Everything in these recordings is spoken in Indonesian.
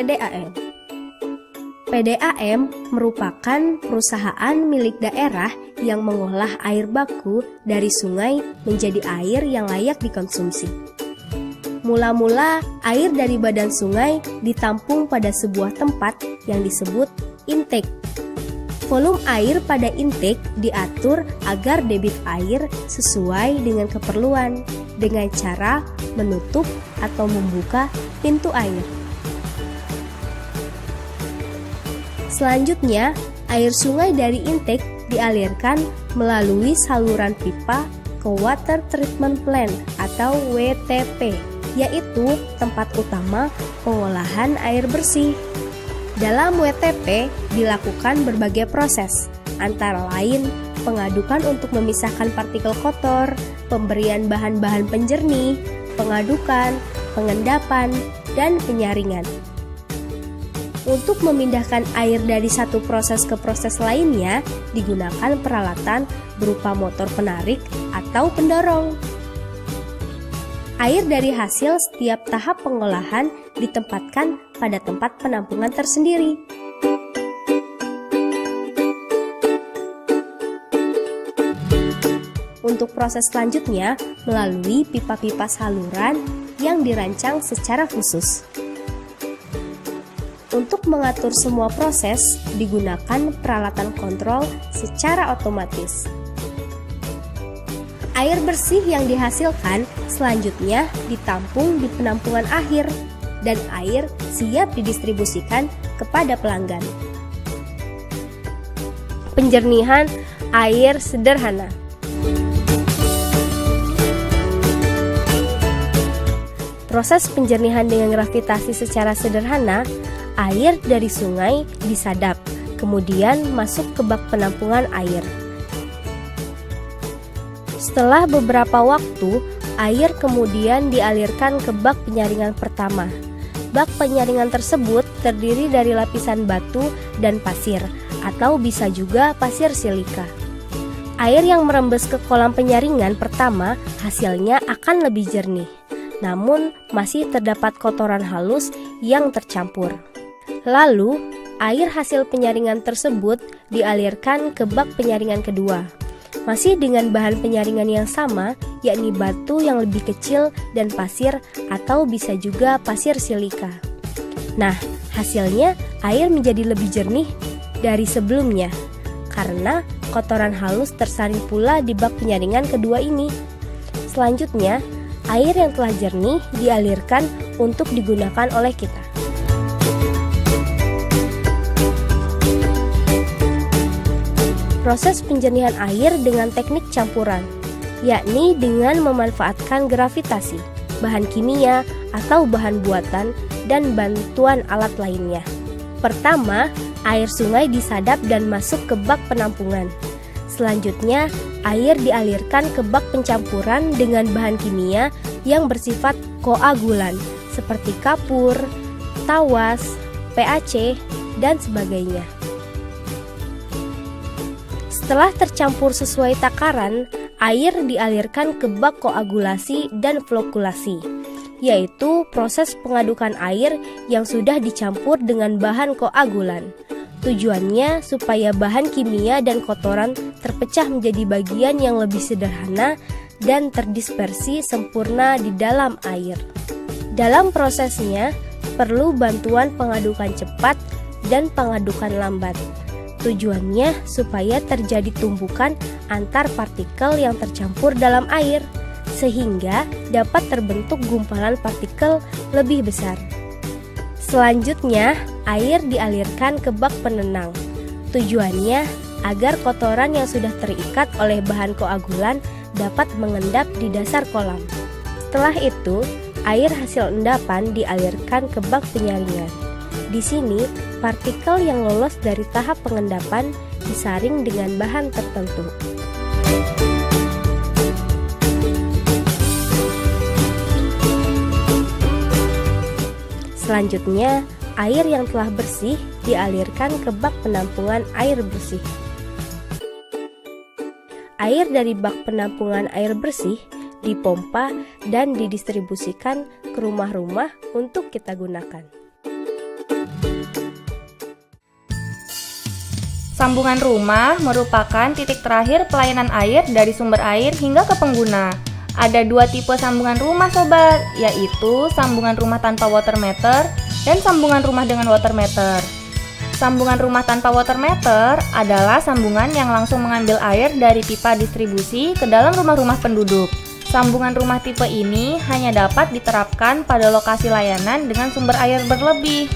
PDAM. PDAM merupakan perusahaan milik daerah yang mengolah air baku dari sungai menjadi air yang layak dikonsumsi. Mula-mula, air dari badan sungai ditampung pada sebuah tempat yang disebut intake. Volume air pada intake diatur agar debit air sesuai dengan keperluan dengan cara menutup atau membuka pintu air. Selanjutnya, air sungai dari intake dialirkan melalui saluran pipa ke Water Treatment Plant atau WTP, yaitu tempat utama pengolahan air bersih. Dalam WTP dilakukan berbagai proses, antara lain pengadukan untuk memisahkan partikel kotor, pemberian bahan-bahan penjernih, pengadukan, pengendapan, dan penyaringan. Untuk memindahkan air dari satu proses ke proses lainnya, digunakan peralatan berupa motor penarik atau pendorong. Air dari hasil setiap tahap pengolahan ditempatkan pada tempat penampungan tersendiri. Untuk proses selanjutnya melalui pipa-pipa saluran yang dirancang secara khusus. Untuk mengatur semua proses digunakan peralatan kontrol secara otomatis. Air bersih yang dihasilkan selanjutnya ditampung di penampungan akhir dan air siap didistribusikan kepada pelanggan. Penjernihan air sederhana. Proses penjernihan dengan gravitasi secara sederhana, air dari sungai disadap, kemudian masuk ke bak penampungan air. Setelah beberapa waktu, air kemudian dialirkan ke bak penyaringan pertama. Bak penyaringan tersebut terdiri dari lapisan batu dan pasir, atau bisa juga pasir silika. Air yang merembes ke kolam penyaringan pertama hasilnya akan lebih jernih, namun masih terdapat kotoran halus yang tercampur. Lalu, air hasil penyaringan tersebut dialirkan ke bak penyaringan kedua. Masih dengan bahan penyaringan yang sama, yakni batu yang lebih kecil dan pasir atau bisa juga pasir silika. Nah, hasilnya air menjadi lebih jernih dari sebelumnya karena kotoran halus tersaring pula di bak penyaringan kedua ini. Selanjutnya, air yang telah jernih dialirkan untuk digunakan oleh kita. Proses penjernihan air dengan teknik campuran, yakni dengan memanfaatkan gravitasi, bahan kimia atau bahan buatan, dan bantuan alat lainnya. Pertama, air sungai disadap dan masuk ke bak penampungan. Selanjutnya, air dialirkan ke bak pencampuran dengan bahan kimia yang bersifat koagulan, seperti kapur, tawas, PAC, dan sebagainya. Setelah tercampur sesuai takaran, air dialirkan ke bak koagulasi dan flokulasi, yaitu proses pengadukan air yang sudah dicampur dengan bahan koagulan. Tujuannya supaya bahan kimia dan kotoran terpecah menjadi bagian yang lebih sederhana dan terdispersi sempurna di dalam air. Dalam prosesnya, perlu bantuan pengadukan cepat dan pengadukan lambat. Tujuannya supaya terjadi tumbukan antar partikel yang tercampur dalam air, sehingga dapat terbentuk gumpalan partikel lebih besar. Selanjutnya, air dialirkan ke bak penenang. Tujuannya agar kotoran yang sudah terikat oleh bahan koagulan dapat mengendap di dasar kolam. Setelah itu, air hasil endapan dialirkan ke bak penyaringan. Di sini, partikel yang lolos dari tahap pengendapan disaring dengan bahan tertentu. Selanjutnya, air yang telah bersih dialirkan ke bak penampungan air bersih. Air dari bak penampungan air bersih dipompa dan didistribusikan ke rumah-rumah untuk kita gunakan. Sambungan rumah merupakan titik terakhir pelayanan air dari sumber air hingga ke pengguna. Ada dua tipe sambungan rumah sobat, yaitu sambungan rumah tanpa water meter dan sambungan rumah dengan water meter. Sambungan rumah tanpa water meter adalah sambungan yang langsung mengambil air dari pipa distribusi ke dalam rumah-rumah penduduk. Sambungan rumah tipe ini hanya dapat diterapkan pada lokasi layanan dengan sumber air berlebih.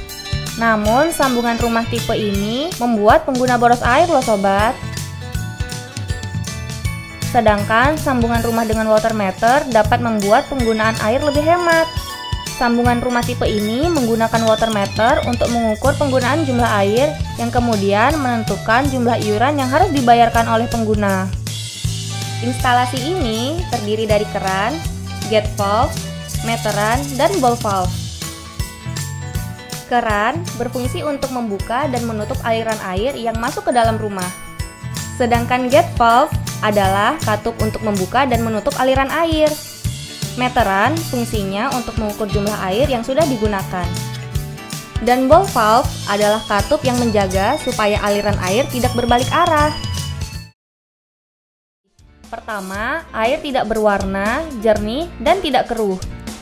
Namun, sambungan rumah tipe ini membuat pengguna boros air loh sobat. Sedangkan sambungan rumah dengan water meter dapat membuat penggunaan air lebih hemat. Sambungan rumah tipe ini menggunakan water meter untuk mengukur penggunaan jumlah air yang kemudian menentukan jumlah iuran yang harus dibayarkan oleh pengguna. Instalasi ini terdiri dari keran, gate valve, meteran, dan ball valve. Keran berfungsi untuk membuka dan menutup aliran air yang masuk ke dalam rumah. Sedangkan gate valve adalah katup untuk membuka dan menutup aliran air. Meteran fungsinya untuk mengukur jumlah air yang sudah digunakan. Dan ball valve adalah katup yang menjaga supaya aliran air tidak berbalik arah. Pertama, air tidak berwarna, jernih, dan tidak keruh.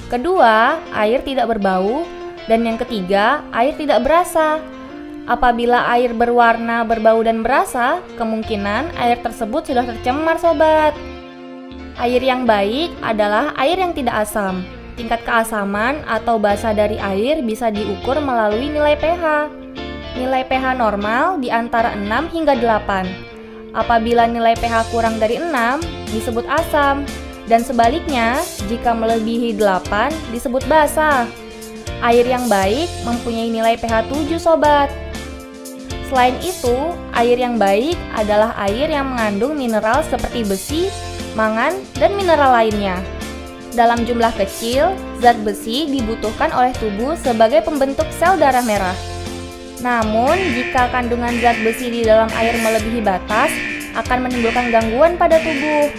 Kedua, air tidak berbau. Dan yang ketiga, air tidak berasa. Apabila air berwarna, berbau, dan berasa, kemungkinan air tersebut sudah tercemar sobat. Air yang baik adalah air yang tidak asam. Tingkat keasaman atau basa dari air bisa diukur melalui nilai pH. Nilai pH normal di antara 6 hingga 8. Apabila nilai pH kurang dari 6, disebut asam. Dan sebaliknya, jika melebihi 8, disebut basa. Air yang baik mempunyai nilai pH 7 sobat. Selain itu, air yang baik adalah air yang mengandung mineral seperti besi, mangan, dan mineral lainnya. Dalam jumlah kecil, zat besi dibutuhkan oleh tubuh sebagai pembentuk sel darah merah. Namun, jika kandungan zat besi di dalam air melebihi batas, akan menimbulkan gangguan pada tubuh.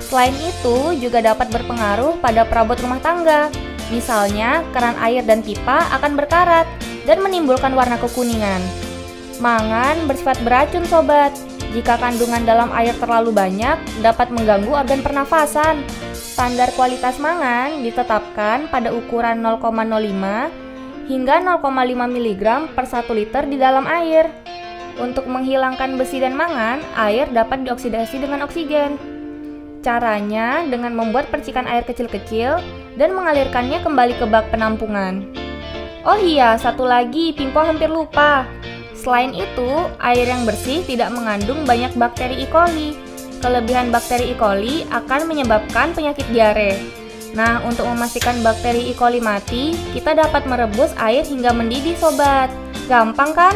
Selain itu, juga dapat berpengaruh pada perabot rumah tangga. Misalnya, keran air dan pipa akan berkarat dan menimbulkan warna kekuningan. Mangan bersifat beracun sobat. Jika kandungan dalam air terlalu banyak, dapat mengganggu organ pernafasan. Standar kualitas mangan ditetapkan pada ukuran 0,05 hingga 0,5 mg per 1 liter di dalam air. Untuk menghilangkan besi dan mangan, air dapat dioksidasi dengan oksigen. Caranya dengan membuat percikan air kecil-kecil dan mengalirkannya kembali ke bak penampungan. Oh iya, satu lagi, Pimpo hampir lupa. Selain itu, air yang bersih tidak mengandung banyak bakteri E. coli. Kelebihan bakteri E. coli akan menyebabkan penyakit diare. Nah, untuk memastikan bakteri E. coli mati, kita dapat merebus air hingga mendidih sobat. Gampang kan?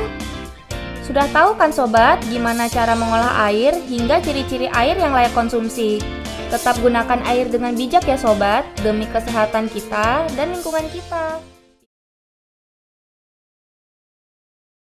Sudah tahu kan sobat gimana cara mengolah air hingga ciri-ciri air yang layak konsumsi? Tetap gunakan air dengan bijak ya sobat, demi kesehatan kita dan lingkungan kita.